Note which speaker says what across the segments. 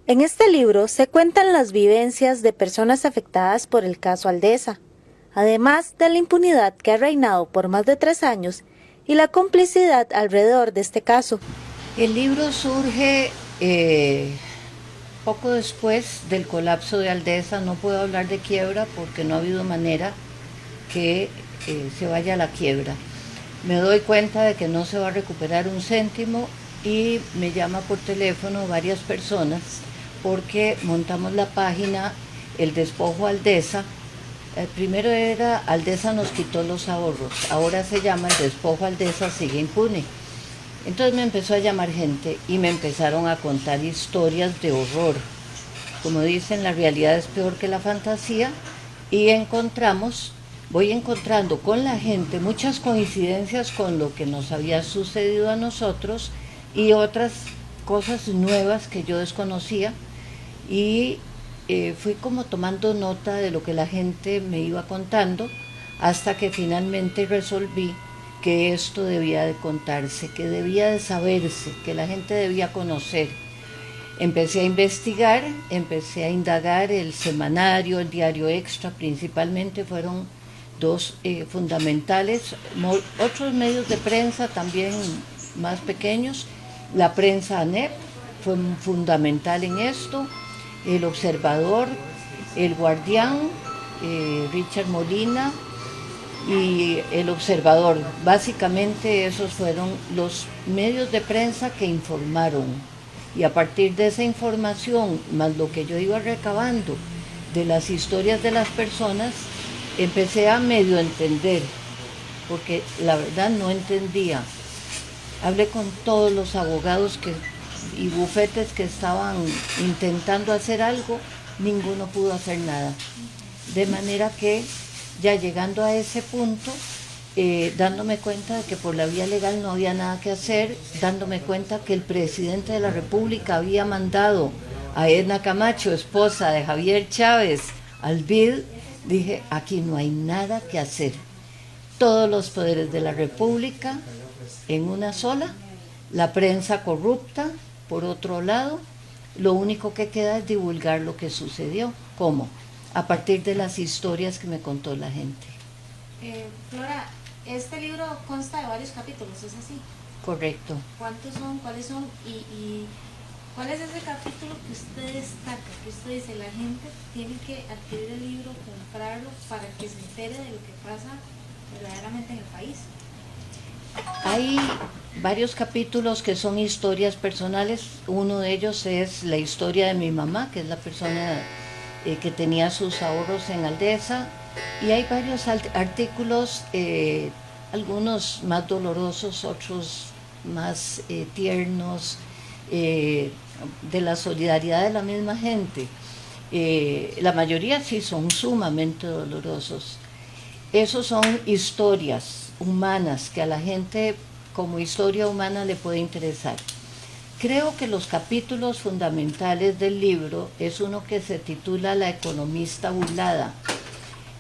Speaker 1: En este libro se cuentan las vivencias de personas afectadas por el caso Aldesa, además de la impunidad que ha reinado por más de 3 años y la complicidad alrededor de este caso.
Speaker 2: El libro surge poco después del colapso de Aldesa. No puedo hablar de quiebra porque no ha habido manera que se vaya a la quiebra. Me doy cuenta de que no se va a recuperar un céntimo y me llama por teléfono varias personas porque montamos la página El Despojo Aldesa. El primero era Aldesa nos quitó los ahorros, ahora se llama El Despojo Aldesa sigue impune. Entonces me empezó a llamar gente y me empezaron a contar historias de horror. Como dicen, la realidad es peor que la fantasía y voy encontrando con la gente muchas coincidencias con lo que nos había sucedido a nosotros y otras cosas nuevas que yo desconocía y fui como tomando nota de lo que la gente me iba contando hasta que finalmente resolví que esto debía de contarse, que debía de saberse, que la gente debía conocer. Empecé a investigar, empecé a indagar el semanario, el diario Extra, principalmente fueron dos fundamentales, otros medios de prensa también más pequeños, la prensa ANEP fue fundamental en esto, el Observador, el Guardián, Richard Molina, y El Observador. Básicamente esos fueron los medios de prensa que informaron. Y a partir de esa información, más lo que yo iba recabando de las historias de las personas, empecé a medio entender, porque la verdad no entendía. Hablé con todos los abogados y bufetes que estaban intentando hacer algo, ninguno pudo hacer nada. De manera que ya llegando a ese punto, dándome cuenta de que por la vía legal no había nada que hacer, dándome cuenta que el presidente de la República había mandado a Edna Camacho, esposa de Javier Chávez, al BID, dije, aquí no hay nada que hacer. Todos los poderes de la República en una sola, la prensa corrupta, por otro lado, lo único que queda es divulgar lo que sucedió. ¿Cómo? A partir de las historias que me contó la gente.
Speaker 1: Flora, este libro consta de varios capítulos, ¿es así?
Speaker 2: Correcto.
Speaker 1: ¿Cuántos son? ¿Cuáles son? Y ¿cuál es ese capítulo que usted destaca? Que usted dice, la gente tiene que adquirir el libro, comprarlo, para que se entere de lo que pasa verdaderamente en el país.
Speaker 2: Hay varios capítulos que son historias personales. Uno de ellos es la historia de mi mamá, que es la persona que tenía sus ahorros en Aldesa. Y hay varios artículos, algunos más dolorosos, otros más tiernos, de la solidaridad de la misma gente. La mayoría sí son sumamente dolorosos. Esos son historias humanas que a la gente como historia humana le puede interesar. Creo que los capítulos fundamentales del libro es uno que se titula La economista burlada,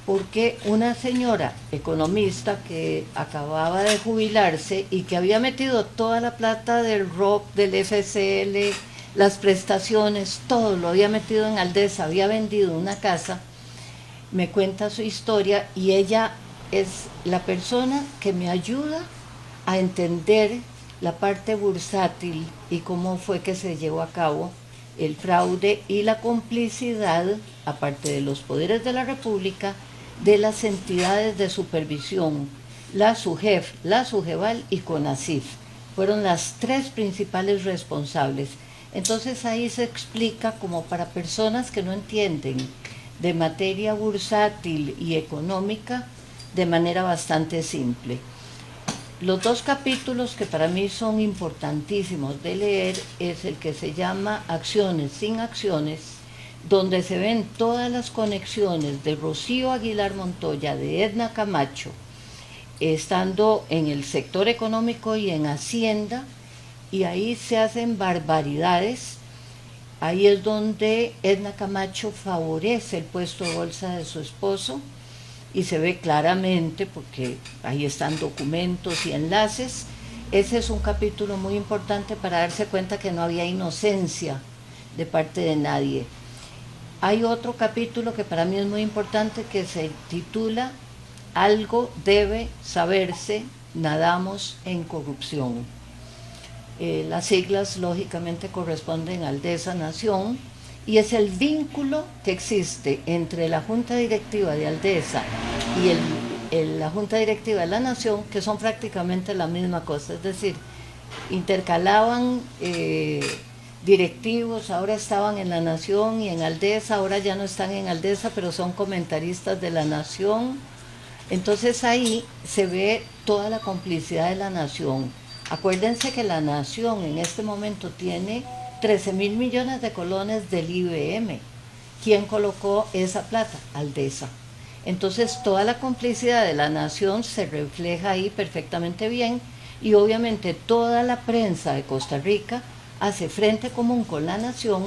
Speaker 2: porque una señora economista que acababa de jubilarse y que había metido toda la plata del ROP, del FCL, las prestaciones, todo lo había metido en Aldesa, había vendido una casa, me cuenta su historia y ella es la persona que me ayuda a entender la parte bursátil y cómo fue que se llevó a cabo el fraude y la complicidad, aparte de los poderes de la República, de las entidades de supervisión, la SUGEF, la SUGEVAL y CONACYT. Fueron las tres principales responsables. Entonces ahí se explica como para personas que no entienden de materia bursátil y económica de manera bastante simple. Los dos capítulos que para mí son importantísimos de leer es el que se llama Acciones sin acciones, donde se ven todas las conexiones de Rocío Aguilar Montoya, de Edna Camacho, estando en el sector económico y en Hacienda, y ahí se hacen barbaridades. Ahí es donde Edna Camacho favorece el puesto de bolsa de su esposo y se ve claramente porque ahí están documentos y enlaces. Ese es un capítulo muy importante para darse cuenta que no había inocencia de parte de nadie. Hay otro capítulo que para mí es muy importante que se titula Algo debe saberse, nadamos en corrupción. Las siglas lógicamente corresponden al Aldesa Nación y es el vínculo que existe entre la Junta Directiva de Aldesa y la Junta Directiva de la Nación, que son prácticamente la misma cosa, es decir, intercalaban directivos, ahora estaban en la Nación y en Aldesa, ahora ya no están en Aldesa, pero son comentaristas de la Nación. Entonces ahí se ve toda la complicidad de la Nación. Acuérdense que la Nación en este momento tiene 13.000 millones de colones del IBM. ¿Quién colocó esa plata? Aldesa. Entonces toda la complicidad de la Nación se refleja ahí perfectamente bien y obviamente toda la prensa de Costa Rica hace frente común con la Nación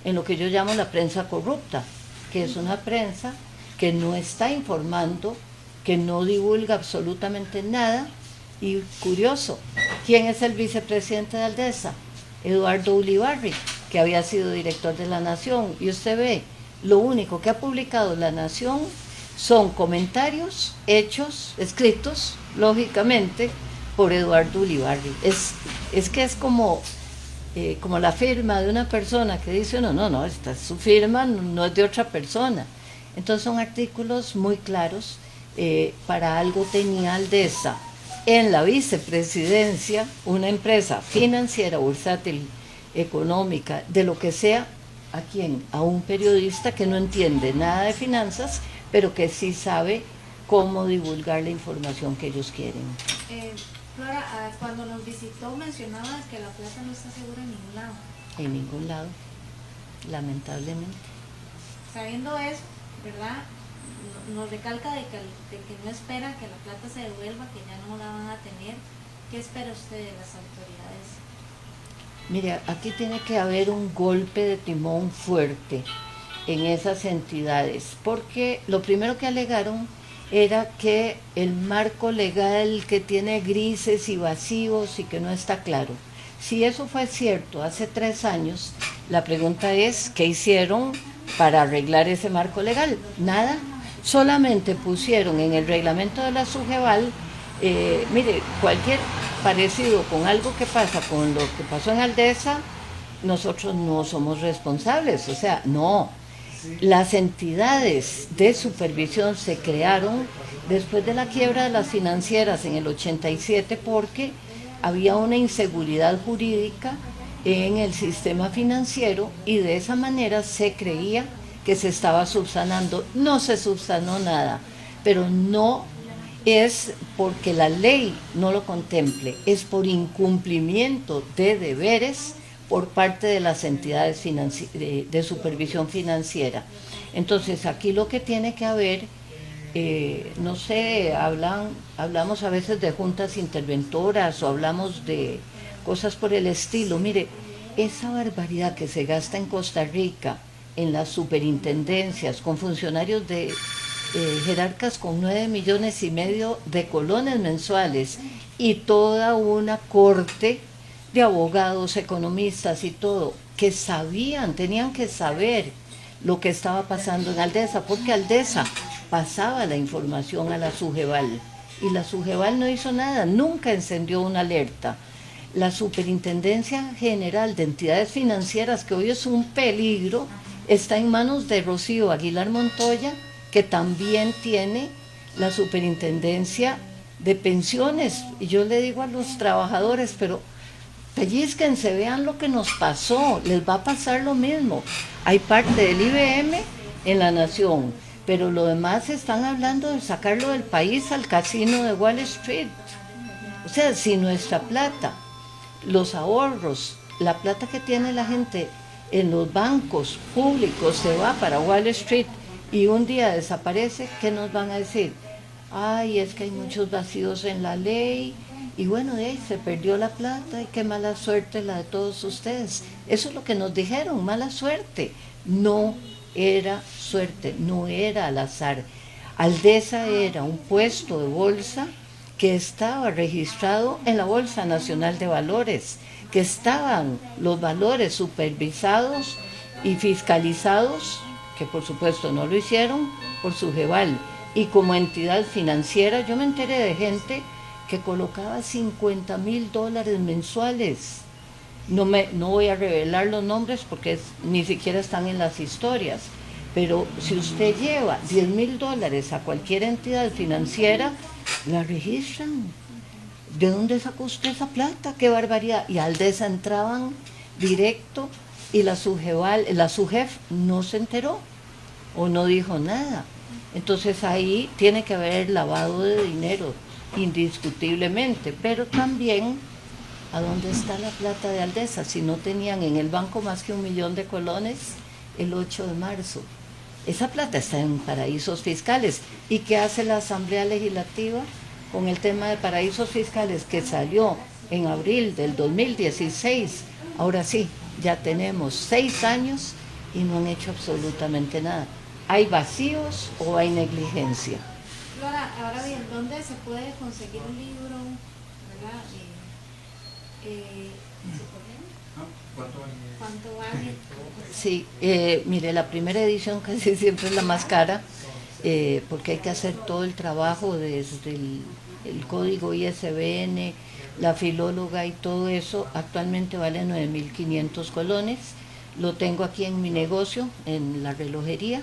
Speaker 2: en lo que yo llamo la prensa corrupta, que es una prensa que no está informando, que no divulga absolutamente nada. Y curioso, ¿quién es el vicepresidente de Aldesa? Eduardo Ulibarri, que había sido director de La Nación. Y usted ve, lo único que ha publicado La Nación son comentarios hechos, escritos, lógicamente, por Eduardo Ulibarri. Es que es como la firma de una persona que dice, no, esta es su firma, no es de otra persona. Entonces son artículos muy claros. Para algo tenía Aldesa en la vicepresidencia una empresa financiera, bursátil, económica, de lo que sea. ¿A quién? A un periodista que no entiende nada de finanzas, pero que sí sabe cómo divulgar la información que ellos quieren.
Speaker 1: Flora, cuando nos visitó mencionaba que la plata no está segura en ningún lado.
Speaker 2: En ningún lado, lamentablemente.
Speaker 1: Sabiendo eso, ¿verdad? Nos recalca de que no espera que la plata se devuelva, que ya no la van a tener. ¿Qué espera usted de las autoridades?
Speaker 2: Mire, aquí tiene que haber un golpe de timón fuerte en esas entidades, porque lo primero que alegaron era que el marco legal que tiene grises y vacíos y que no está claro. Si eso fue cierto hace 3 años, la pregunta es, ¿qué hicieron para arreglar ese marco legal? Nada. Solamente pusieron en el reglamento de la SUGEVAL, mire, cualquier parecido con algo que pasa con lo que pasó en Aldesa, nosotros no somos responsables, o sea, no. Las entidades de supervisión se crearon después de la quiebra de las financieras en el 87 porque había una inseguridad jurídica en el sistema financiero y de esa manera se creía que se estaba subsanando. No se subsanó nada, pero no es porque la ley no lo contemple, es por incumplimiento de deberes por parte de las entidades de supervisión financiera. Entonces aquí lo que tiene que haber, no sé, hablamos a veces de juntas interventoras o hablamos de cosas por el estilo. Mire, esa barbaridad que se gasta en Costa Rica en las superintendencias con funcionarios de jerarcas con 9,5 millones de colones mensuales y toda una corte de abogados, economistas y todo, que tenían que saber lo que estaba pasando en Aldesa, porque Aldesa pasaba la información a la SUGEVAL y la SUGEVAL no hizo nada, nunca encendió una alerta. La Superintendencia General de Entidades Financieras, que hoy es un peligro, está en manos de Rocío Aguilar Montoya, que también tiene la Superintendencia de Pensiones. Y yo le digo a los trabajadores, pero pellizquense, vean lo que nos pasó, les va a pasar lo mismo. Hay parte del IBM en la Nación, pero lo demás están hablando de sacarlo del país al casino de Wall Street. O sea, si nuestra plata, los ahorros, la plata que tiene la gente en los bancos públicos se va para Wall Street y un día desaparece, ¿qué nos van a decir? Ay, es que hay muchos vacíos en la ley y bueno, de ahí se perdió la plata y qué mala suerte la de todos ustedes. Eso es lo que nos dijeron, mala suerte. No era suerte, no era al azar. Aldesa era un puesto de bolsa que estaba registrado en la Bolsa Nacional de Valores, que estaban los valores supervisados y fiscalizados, que por supuesto no lo hicieron, por Sujeval. Y como entidad financiera yo me enteré de gente que colocaba $50,000 mensuales. No voy a revelar los nombres porque ni siquiera están en las historias, pero si usted lleva $10,000 a cualquier entidad financiera, la registran. ¿De dónde sacó usted esa plata? ¡Qué barbaridad! Y a Aldesa entraban directo y la SUGEF no se enteró o no dijo nada. Entonces ahí tiene que haber lavado de dinero, indiscutiblemente, pero también ¿a dónde está la plata de Aldesa? Si no tenían en el banco más que 1 millón de colones el 8 de marzo. Esa plata está en paraísos fiscales. ¿Y qué hace la Asamblea Legislativa con el tema de paraísos fiscales que salió en abril del 2016? Ahora sí, ya tenemos 6 años y no han hecho absolutamente nada. ¿Hay vacíos o hay negligencia?
Speaker 1: Flora, ahora bien, ¿dónde se puede conseguir un libro? ¿Verdad? ¿Cuánto vale?
Speaker 2: Sí, mire, la primera edición casi siempre es la más cara, porque hay que hacer todo el trabajo desde el código ISBN, la filóloga y todo eso. Actualmente vale 9.500 colones. Lo tengo aquí en mi negocio, en la relojería.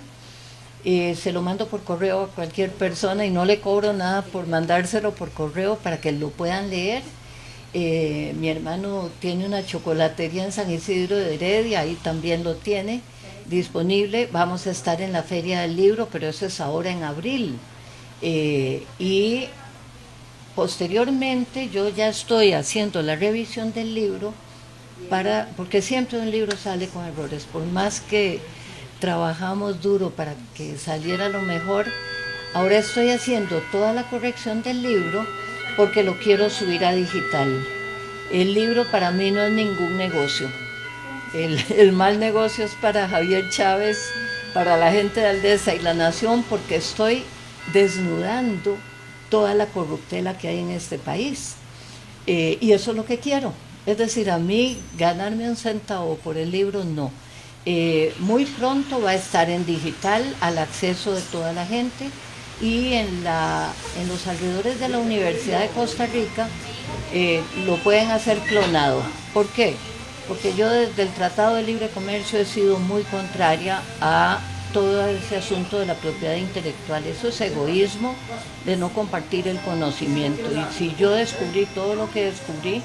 Speaker 2: Se lo mando por correo a cualquier persona y no le cobro nada por mandárselo por correo para que lo puedan leer. Mi hermano tiene una chocolatería en San Isidro de Heredia, ahí también lo tiene disponible. Vamos a estar en la Feria del Libro, pero eso es ahora en abril. Y posteriormente yo ya estoy haciendo la revisión del libro, porque siempre un libro sale con errores, por más que trabajamos duro para que saliera lo mejor. Ahora estoy haciendo toda la corrección del libro porque lo quiero subir a digital. El libro para mí no es ningún negocio. El mal negocio es para Javier Chávez, para la gente de Aldesa y La Nación, porque estoy desnudando toda la corruptela que hay en este país. Y eso es lo que quiero. Es decir, a mí ganarme un centavo por el libro, no. Muy pronto va a estar en digital al acceso de toda la gente, y en los alrededores de la Universidad de Costa Rica lo pueden hacer clonado. ¿Por qué? Porque yo desde el Tratado de Libre Comercio he sido muy contraria a todo ese asunto de la propiedad intelectual. Eso es egoísmo de no compartir el conocimiento. Y si yo descubrí todo lo que descubrí,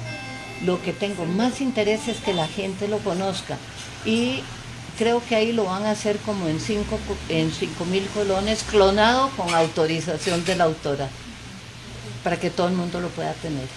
Speaker 2: lo que tengo más interés es que la gente lo conozca. Y creo que ahí lo van a hacer como en 5.000 colones, clonado con autorización de la autora, para que todo el mundo lo pueda tener.